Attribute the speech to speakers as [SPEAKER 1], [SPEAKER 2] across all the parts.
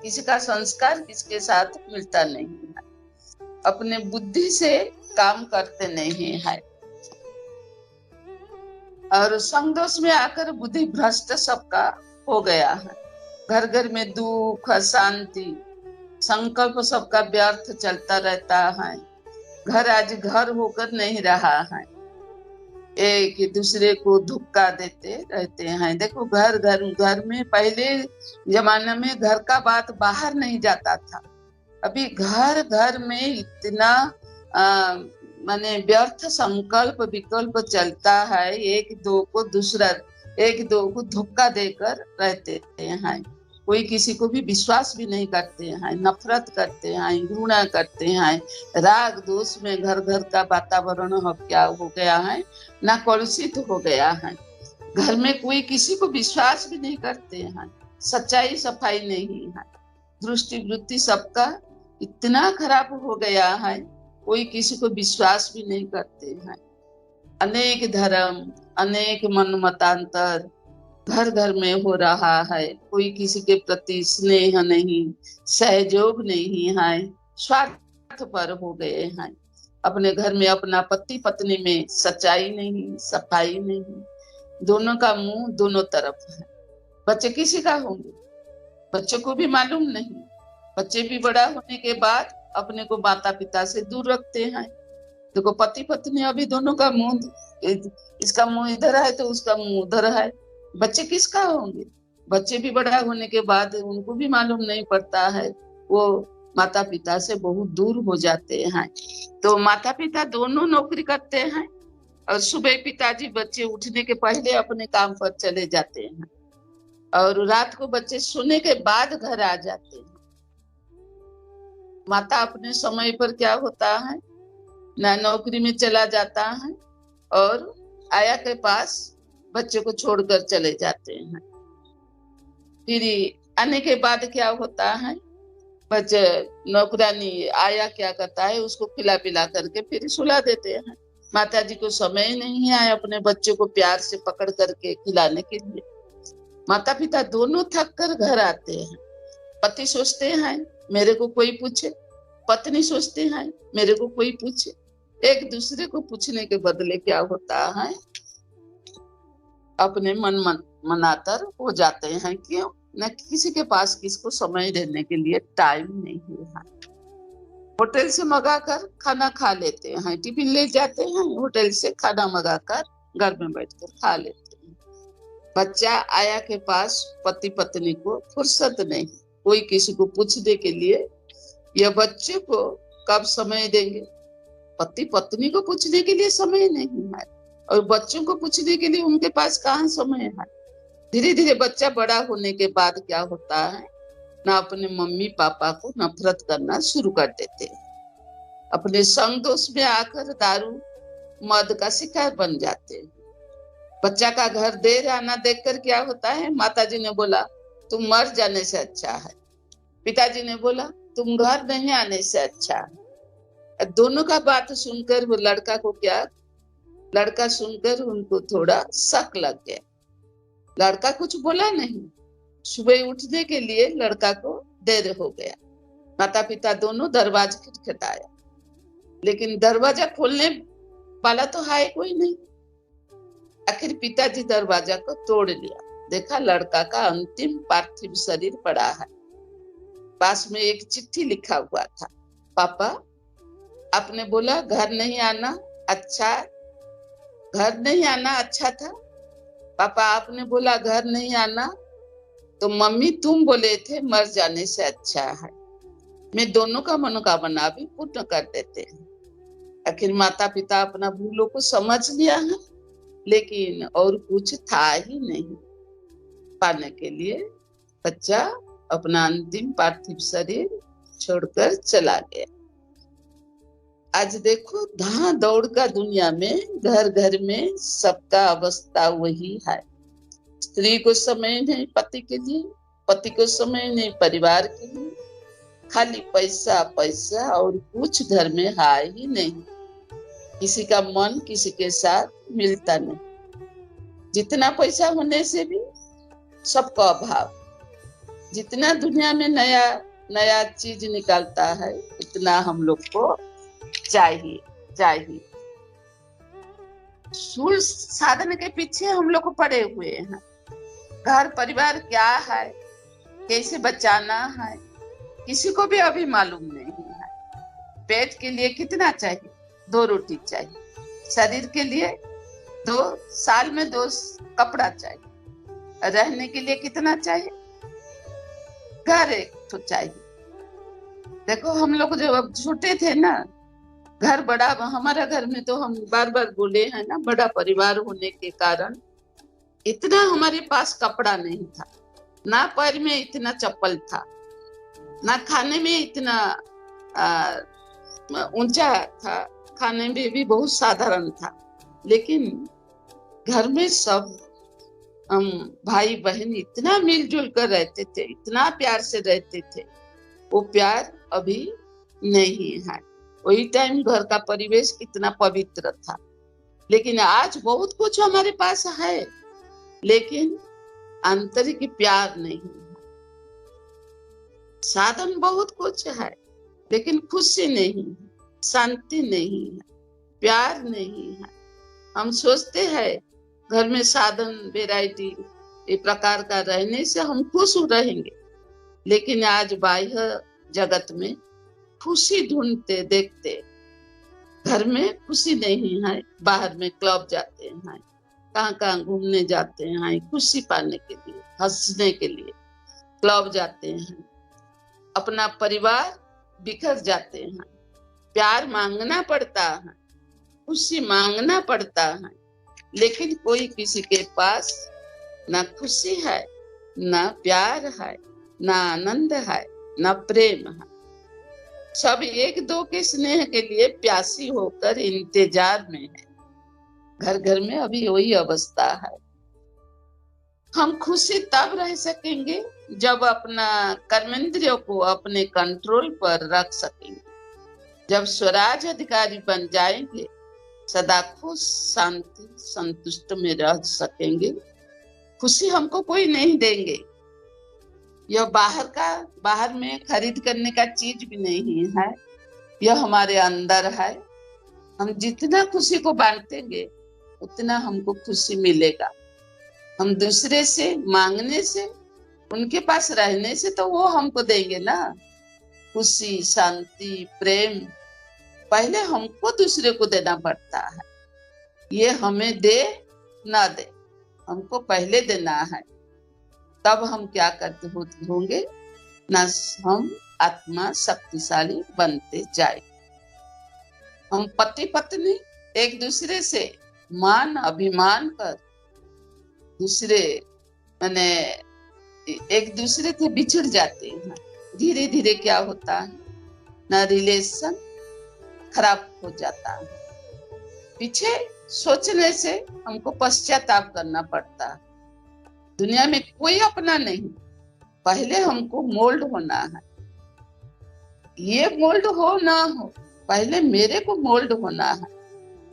[SPEAKER 1] किसी का संस्कार किसके साथ मिलता नहीं है, अपने बुद्धि से काम करते नहीं है, और संग दोष में आकर बुद्धि भ्रष्ट सबका हो गया है। घर घर में दुख अशांति, संकल्प सबका व्यर्थ चलता रहता है। घर आज घर होकर नहीं रहा है, एक दूसरे को धोखा देते रहते हैं। देखो घर घर घर में पहले जमाने में घर का बात बाहर नहीं जाता था, अभी घर घर में इतना माने व्यर्थ संकल्प विकल्प चलता है। एक दो को धोखा देकर रहते हैं। कोई किसी को भी विश्वास भी नहीं करते हैं, नफरत करते हैं, घृणा करते हैं, राग दोष में घर घर का वातावरण क्या हो गया है, ना कलुषित हो गया है। घर में कोई किसी को विश्वास भी नहीं करते हैं, सच्चाई सफाई नहीं है, दृष्टि वृत्ति सबका इतना खराब हो गया है, कोई किसी को विश्वास भी नहीं करते हैं। अनेक धर्म, अनेक मन मतांतर घर घर में हो रहा है। कोई किसी के प्रति स्नेह नहीं, सहयोग नहीं है, स्वार्थ पर हो गए हैं। अपने घर में अपना पति पत्नी में सच्चाई नहीं, सफाई नहीं, दोनों का मुंह दोनों तरफ है। बच्चे किसी का होंगे, बच्चों को भी मालूम नहीं। बच्चे भी बड़ा होने के बाद अपने को माता पिता से दूर रखते हैं। देखो पति पत्नी अभी दोनों का मुंह, इसका मुंह इधर है तो उसका मुंह उधर है। बच्चे किसका होंगे? बच्चे भी बड़ा होने के बाद उनको भी मालूम नहीं पड़ता है, वो माता पिता से बहुत दूर हो जाते हैं। तो माता पिता दोनों नौकरी करते हैं, और सुबह पिताजी बच्चे उठने के पहले अपने काम पर चले जाते हैं, और रात को बच्चे सोने के बाद घर आ जाते हैं। माता अपने समय पर क्या होता है ना, नौकरी में चला जाता है और आया के पास बच्चे को छोड़कर चले जाते हैं। फिर आने के बाद क्या होता है, बच्चे नौकरानी आया क्या करता है, उसको खिला पिला करके फिर सुला देते हैं। माता जी को समय नहीं है अपने बच्चे को प्यार से पकड़ करके खिलाने के लिए। माता पिता दोनों थक कर घर आते हैं। पति सोचते हैं मेरे को कोई पूछे, पत्नी सोचते हैं मेरे को कोई पूछे। एक दूसरे को पूछने के बदले क्या होता है, अपने मनातर हो जाते हैं। क्यों? न किसी के पास किसको समय देने के लिए टाइम नहीं है। होटल से मंगाकर खाना खा लेते हैं, टिफिन ले जाते हैं, होटल से खाना मंगाकर घर में बैठकर खा लेते हैं। बच्चा आया के पास पति पत्नी को फुर्सत नहीं, कोई किसी को पूछने के लिए या बच्चे को कब समय देंगे। पति पत्नी को पूछने के लिए समय नहीं है, और बच्चों को पूछने के लिए उनके पास कहाँ समय है। धीरे धीरे बच्चा बड़ा होने के बाद क्या होता है ना, अपने मम्मी पापा को नफरत करना शुरू कर देते हैं। अपने संग दोष में आकर दारू मद का शिकार बन जाते हैं। बच्चा का घर देर आना देखकर क्या होता है, माताजी ने बोला तुम मर जाने से अच्छा है, पिताजी ने बोला तुम घर नहीं आने से अच्छा है। दोनों का बात सुनकर वो लड़का सुनकर उनको थोड़ा शक लग गया। लड़का कुछ बोला नहीं। सुबह उठने के लिए लड़का को देर हो गया। माता पिता दोनों दरवाजा खटखटाया, लेकिन दरवाजा खोलने वाला तो है कोई नहीं। आखिर पिताजी दरवाजा को तोड़ लिया, देखा लड़का का अंतिम पार्थिव शरीर पड़ा है। पास में एक चिट्ठी लिखा हुआ था, पापा आपने बोला घर नहीं आना अच्छा था। पापा आपने बोला घर नहीं आना, तो मम्मी तुम बोले थे मर जाने से अच्छा है। मैं दोनों का मनोकामना भी पूर्ण कर देते हैं। आखिर माता पिता अपना भूलों को समझ लिया है, लेकिन और कुछ था ही नहीं पाने के लिए। बच्चा अपना अंतिम पार्थिव शरीर छोड़कर चला गया। आज देखो धां दौड़ का दुनिया में घर घर में सबका अवस्था वही है। स्त्री को समय नहीं पति के लिए, पति को समय नहीं परिवार के लिए, खाली पैसा पैसा और कुछ घर में है ही नहीं। किसी का मन किसी के साथ मिलता नहीं। जितना पैसा होने से भी सबका अभाव, जितना दुनिया में नया नया चीज निकलता है उतना हम लोग को चाहिए चाहिए। सुर साधन के पीछे हम लोग को पड़े हुए हैं। घर परिवार क्या है, कैसे बचाना है, किसी को भी अभी मालूम नहीं है। पेट के लिए कितना चाहिए? 2 रोटी चाहिए। शरीर के लिए 2 साल में 2 कपड़ा चाहिए। रहने के लिए कितना चाहिए? घर एक तो चाहिए। देखो हम लोग जब अब छोटे थे ना, घर बड़ा, हमारा घर में तो हम बार बार बोले हैं ना, बड़ा परिवार होने के कारण इतना हमारे पास कपड़ा नहीं था, ना पैर में इतना चप्पल था, ना खाने में इतना ऊंचा था, खाने में भी बहुत साधारण था। लेकिन घर में सब हम भाई बहन इतना मिलजुल कर रहते थे, इतना प्यार से रहते थे। वो प्यार अभी नहीं है। वही टाइम घर का परिवेश कितना पवित्र था। लेकिन आज बहुत कुछ हमारे पास है, लेकिन आंतरिक प्यार नहीं है। साधन बहुत कुछ है, लेकिन खुशी नहीं है, शांति नहीं है, प्यार नहीं है। हम सोचते हैं घर में साधन वैरायटी ये प्रकार का रहने से हम खुश रहेंगे, लेकिन आज बाह्य जगत में खुशी ढूंढते देखते घर में खुशी नहीं है। बाहर में क्लब जाते हैं, कहाँ कहाँ घूमने जाते हैं खुशी पाने के लिए, हंसने के लिए क्लब जाते हैं। अपना परिवार बिखर जाते हैं। प्यार मांगना पड़ता है, खुशी मांगना पड़ता है, लेकिन कोई किसी के पास ना खुशी है, ना प्यार है, ना आनंद है, ना प्रेम है। सब एक दो के स्नेह के लिए प्यासी होकर इंतजार में है। घर घर में अभी वही अवस्था है। हम खुशी तब रह सकेंगे जब अपना कर्मेंद्रियों को अपने कंट्रोल पर रख सकेंगे, जब स्वराज अधिकारी बन जाएंगे, सदा खुश शांति संतुष्ट में रह सकेंगे। खुशी हमको कोई नहीं देंगे। यह बाहर में खरीद करने का चीज भी नहीं है, यह हमारे अंदर है। हम जितना खुशी को बांटेंगे उतना हमको खुशी मिलेगा। हम दूसरे से मांगने से, उनके पास रहने से तो वो हमको देंगे ना खुशी शांति प्रेम। पहले हमको दूसरे को देना पड़ता है। ये हमें दे ना दे, हमको पहले देना है, तब हम क्या करते होंगे ना, हम आत्मा शक्तिशाली बनते जाए। हम पति पत्नी एक दूसरे से मान अभिमान कर दूसरे माने एक दूसरे से बिछड़ जाते हैं। धीरे धीरे क्या होता है ना, रिलेशन खराब हो जाता है। पीछे सोचने से हमको पश्चाताप करना पड़ता है। दुनिया में कोई अपना नहीं, पहले हमको मोल्ड होना है। ये मोल्ड हो ना हो, पहले मेरे को मोल्ड होना है,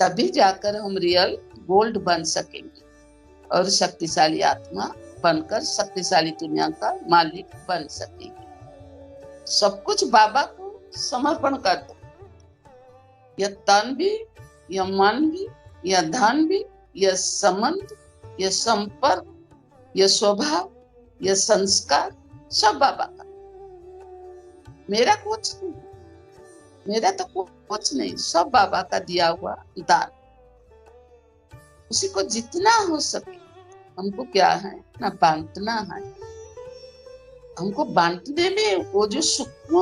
[SPEAKER 1] तभी जाकर हम रियल गोल्ड बन सकेंगे और शक्तिशाली आत्मा बनकर शक्तिशाली दुनिया का मालिक बन सकेंगे। सब कुछ बाबा को समर्पण कर दो। यह तन भी, यह मन भी, यह धन भी, यह संबंध, यह संपर्क, यह स्वभाव, यह संस्कार सब बाबा का। मेरा कुछ नहीं, मेरा तो कुछ नहीं, सब बाबा का दिया हुआ दान। उसी को जितना हो सके हमको क्या है ना बांटना है। हमको बांटने में वो जो सुख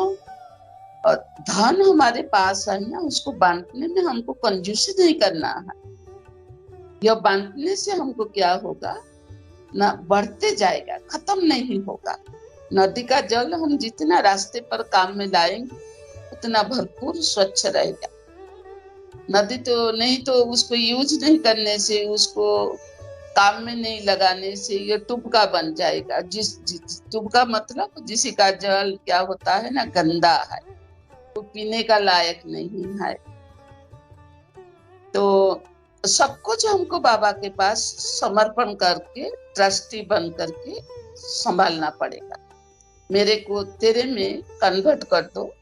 [SPEAKER 1] और धन हमारे पास है ना, उसको बांटने में हमको कंजूसी नहीं करना है। यह बांटने से हमको क्या होगा ना, बढ़ते जाएगा, खत्म नहीं होगा। नदी का जल हम जितना रास्ते पर काम में लाएंगे उतना भरपूर स्वच्छ रहेगा। नदी तो नहीं तो उसको यूज नहीं करने से, उसको काम में नहीं लगाने से ये टुबका बन जाएगा। जिस टुबका मतलब जिसी का जल क्या होता है ना, गंदा है, तो पीने का लायक नहीं है। तो सब कुछ हमको बाबा के पास समर्पण करके ट्रस्टी बन करके संभालना पड़ेगा। मेरे को तेरे में कन्वर्ट कर दो।